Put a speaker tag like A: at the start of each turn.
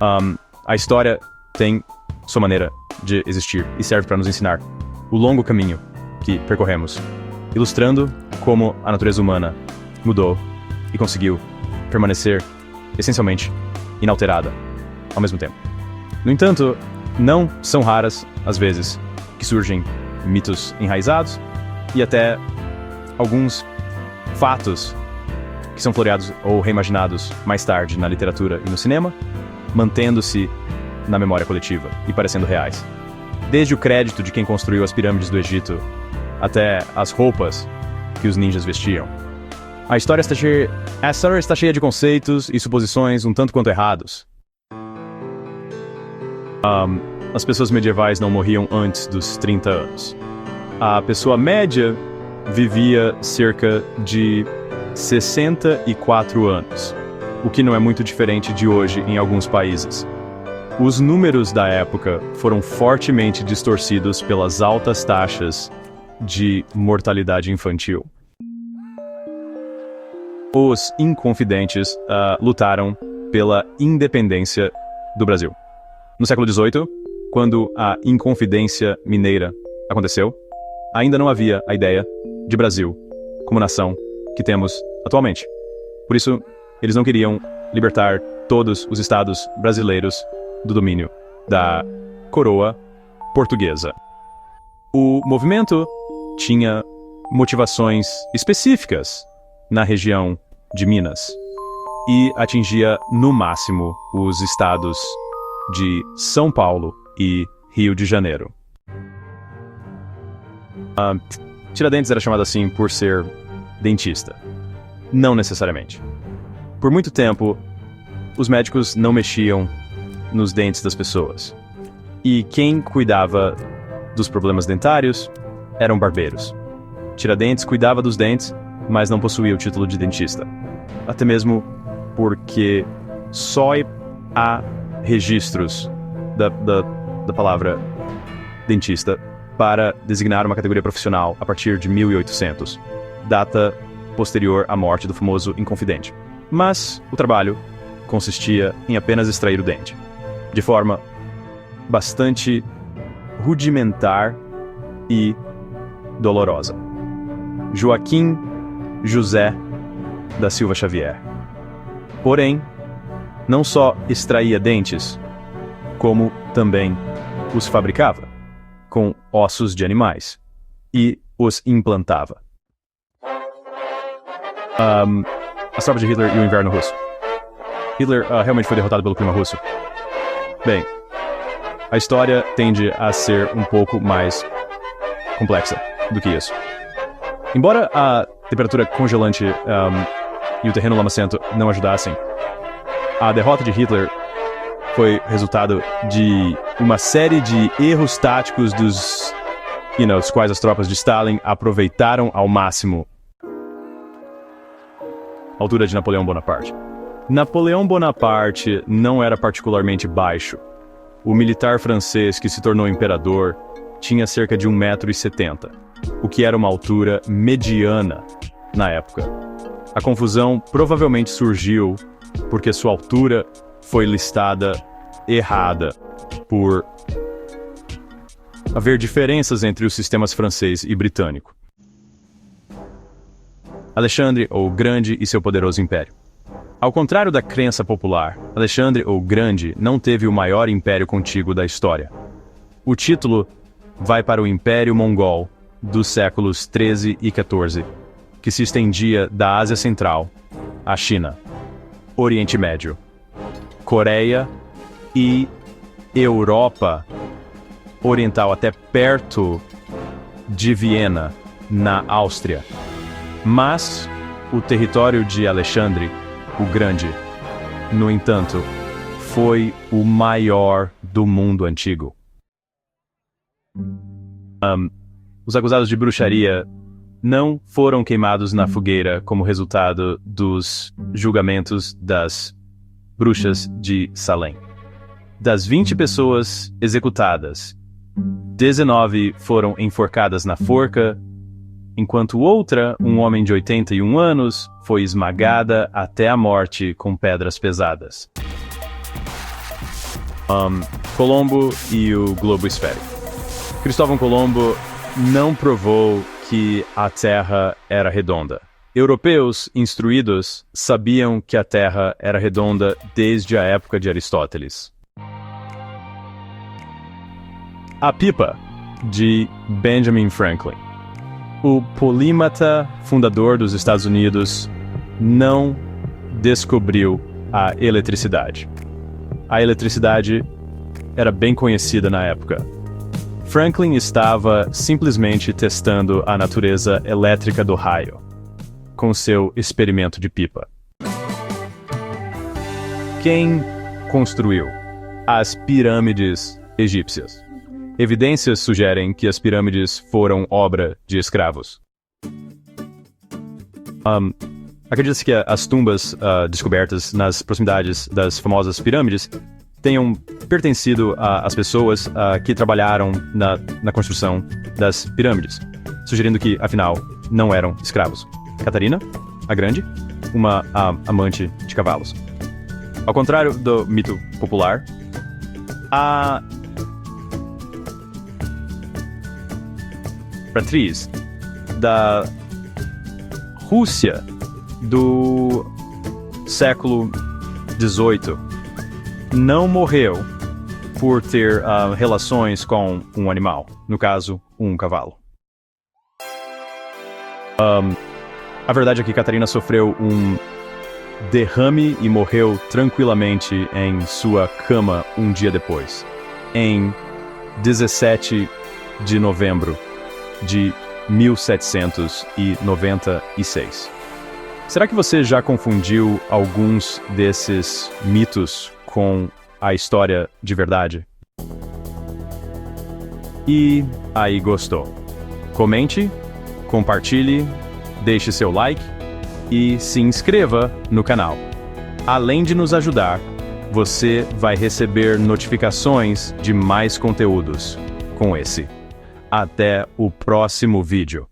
A: A história tem sua maneira de existir e serve para nos ensinar o longo caminho que percorremos, ilustrando como a natureza humana mudou e conseguiu permanecer essencialmente inalterada ao mesmo tempo. No entanto, não são raras as vezes que surgem mitos enraizados e até alguns fatos que são floreados ou reimaginados mais tarde na literatura e no cinema, mantendo-se na memória coletiva e parecendo reais. Desde o crédito de quem construiu as pirâmides do Egito até as roupas que os ninjas vestiam. A história está cheia de conceitos e suposições um tanto quanto errados. As pessoas medievais não morriam antes dos 30 anos. A pessoa média vivia cerca de 64 anos, o que não é muito diferente de hoje em alguns países. Os números da época foram fortemente distorcidos pelas altas taxas de mortalidade infantil. Os Inconfidentes lutaram pela independência do Brasil. No século XVIII, quando a Inconfidência Mineira aconteceu, ainda não havia a ideia de Brasil como nação que temos atualmente. Por isso, eles não queriam libertar todos os estados brasileiros do domínio da coroa portuguesa. O movimento tinha motivações específicas na região de Minas e atingia no máximo os estados de São Paulo e Rio de Janeiro. Tiradentes era chamado assim por ser dentista. Não necessariamente. Por muito tempo, os médicos não mexiam nos dentes das pessoas. E quem cuidava dos problemas dentários eram barbeiros. Tiradentes cuidava dos dentes, mas não possuía o título de dentista. Até mesmo porque só há registros da palavra dentista para designar uma categoria profissional a partir de 1800, data posterior à morte do famoso Inconfidente. Mas o trabalho consistia em apenas extrair o dente, de forma bastante rudimentar e dolorosa. Joaquim José da Silva Xavier. Porém, não só extraía dentes, como também os fabricava com ossos de animais e os implantava. As tropas de Hitler e o inverno russo. Hitler realmente foi derrotado pelo clima russo? Bem, a história tende a ser um pouco mais complexa do que isso. Embora a temperatura congelante e o terreno lamacento não ajudassem, a derrota de Hitler foi resultado de uma série de erros táticos dos quais as tropas de Stalin aproveitaram ao máximo a altura de Napoleão Bonaparte. Napoleão Bonaparte não era particularmente baixo. O militar francês que se tornou imperador tinha cerca de 1,70 m, o que era uma altura mediana na época. A confusão provavelmente surgiu porque sua altura foi listada errada por haver diferenças entre os sistemas francês e britânico. Alexandre o Grande e seu poderoso império. Ao contrário da crença popular, Alexandre o Grande não teve o maior império contíguo da história. O título vai para o Império Mongol dos séculos 13 e 14, que se estendia da Ásia Central à China, Oriente Médio, Coreia e Europa Oriental até perto de Viena, na Áustria. Mas o território de Alexandre o Grande, no entanto, foi o maior do mundo antigo. Os acusados de bruxaria não foram queimados na fogueira como resultado dos julgamentos das bruxas de Salem. Das 20 pessoas executadas, 19 foram enforcadas na forca, enquanto outra, um homem de 81 anos, foi esmagada até a morte com pedras pesadas. Colombo e o globo esférico. Cristóvão Colombo não provou que a Terra era redonda. Europeus instruídos sabiam que a Terra era redonda desde a época de Aristóteles. A pipa, de Benjamin Franklin. O polímata fundador dos Estados Unidos não descobriu a eletricidade. A eletricidade era bem conhecida na época. Franklin estava simplesmente testando a natureza elétrica do raio, com seu experimento de pipa. Quem construiu as pirâmides egípcias? Evidências sugerem que as pirâmides foram obra de escravos. Acredita-se que as tumbas descobertas nas proximidades das famosas pirâmides tenham pertencido às pessoas que trabalharam na construção das pirâmides, sugerindo que, afinal, não eram escravos. Catarina, a Grande, uma amante de cavalos. Ao contrário do mito popular, a imperatriz da Rússia do século XVIII não morreu por ter relações com um animal, no caso, um cavalo. A verdade é que Catarina sofreu um derrame e morreu tranquilamente em sua cama um dia depois, em 17 de novembro de 1796. Será que você já confundiu alguns desses mitos com a história de verdade? E aí, gostou? Comente, compartilhe, deixe seu like e se inscreva no canal. Além de nos ajudar, você vai receber notificações de mais conteúdos com esse. Até o próximo vídeo.